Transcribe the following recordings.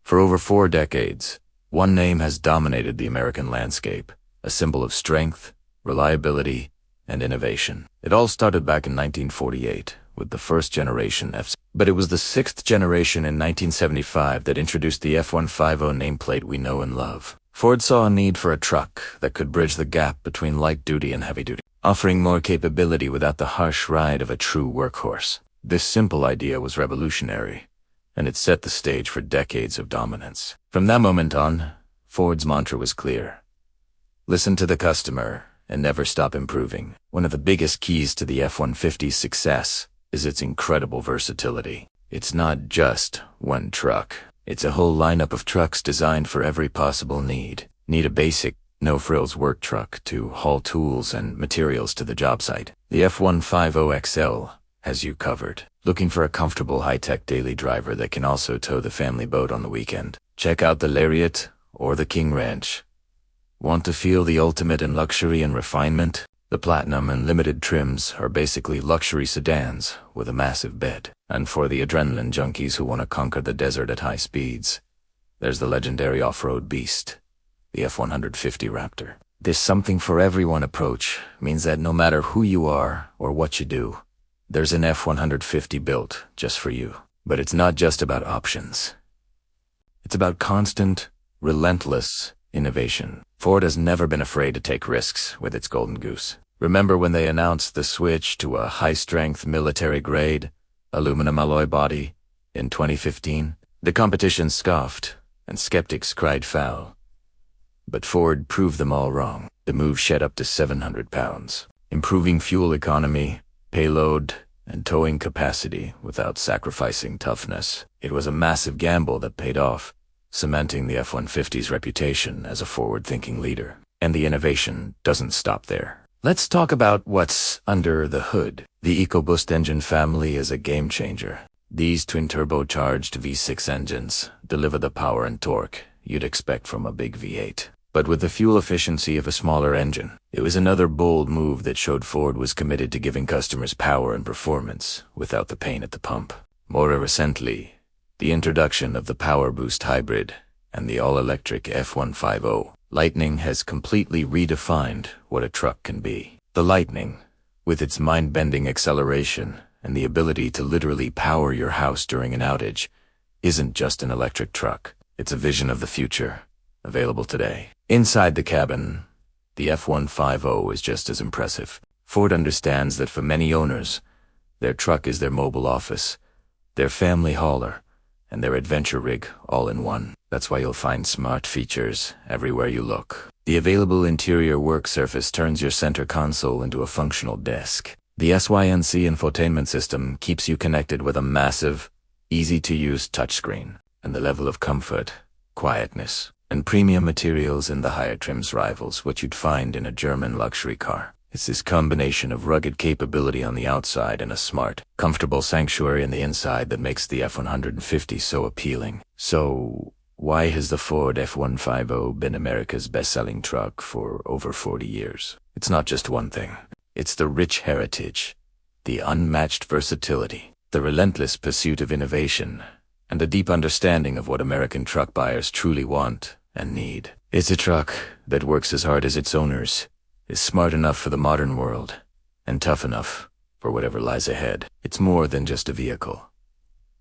For over 4 decades, one name has dominated the American landscape, a symbol of strength, reliability, and innovation. It all started back in 1948 with the first generation F, but it was the 6th generation in 1975 that introduced the F-150 nameplate we know and love. Ford saw a need for a truck that could bridge the gap between light-duty and heavy-duty, offering more capability without the harsh ride of a true workhorse. This simple idea was revolutionary, and it set the stage for decades of dominance. From that moment on, Ford's mantra was clear: listen to the customer and never stop improving. One of the biggest keys to the F-150's success is its incredible versatility. It's not just one truck. It's a whole lineup of trucks designed for every possible need. Need a basic, no-frills work truck to haul tools and materials to the job site? The F-150 XL has you covered. Looking for a comfortable, high-tech daily driver that can also tow the family boat on the weekend? Check out the Lariat or the King Ranch. Want to feel the ultimate in luxury and refinement? The Platinum and Limited trims are basically luxury sedans with a massive bed. And for the adrenaline junkies who want to conquer the desert at high speeds, there's the legendary off-road beast, the F-150 Raptor. This something for everyone approach means that no matter who you are or what you do, there's an F-150 built just for you. But it's not just about options. It's about constant, relentless innovation. Ford has never been afraid to take risks with its Golden Goose. Remember when they announced the switch to a high-strength military-grade aluminum alloy body in 2015? The competition scoffed, and skeptics cried foul. But Ford proved them all wrong. The move shed up to 700 pounds, improving fuel economy, payload, and towing capacity without sacrificing toughness. It was a massive gamble that paid off, cementing the F-150's reputation as a forward-thinking leader. And the innovation doesn't stop there. Let's talk about what's under the hood. The EcoBoost engine family is a game-changer. These twin-turbocharged V6 engines deliver the power and torque you'd expect from a big V8, but with the fuel efficiency of a smaller engine. It was another bold move that showed Ford was committed to giving customers power and performance without the pain at the pump. More recently, the introduction of the Power Boost Hybrid and the all-electric F-150 Lightning has completely redefined what a truck can be. The Lightning, with its mind-bending acceleration and the ability to literally power your house during an outage, isn't just an electric truck. It's a vision of the future, available today. Inside the cabin, the F-150 is just as impressive. Ford understands that for many owners, their truck is their mobile office, their family hauler, and their adventure rig all in one. That's why you'll find smart features everywhere you look. The available interior work surface turns your center console into a functional desk. The SYNC infotainment system keeps you connected with a massive, easy-to-use touchscreen, and the level of comfort, quietness, and premium materials in the higher trims rivals what you'd find in a German luxury car. It's this combination of rugged capability on the outside and a smart, comfortable sanctuary on the inside that makes the F-150 so appealing. So, why has the Ford F-150 been America's best-selling truck for over 40 years? It's not just one thing. It's the rich heritage, the unmatched versatility, the relentless pursuit of innovation, and the deep understanding of what American truck buyers truly want and need. It's a truck that works as hard as its owners, is smart enough for the modern world, and tough enough for whatever lies ahead. It's more than just a vehicle.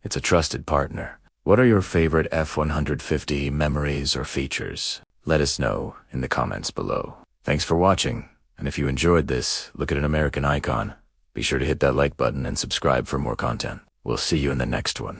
It's a trusted partner. What are your favorite F-150 memories or features? Let us know in the comments below. Thanks for watching, and if you enjoyed this, look at an American icon. Be sure to hit that like button and subscribe for more content. We'll see you in the next one.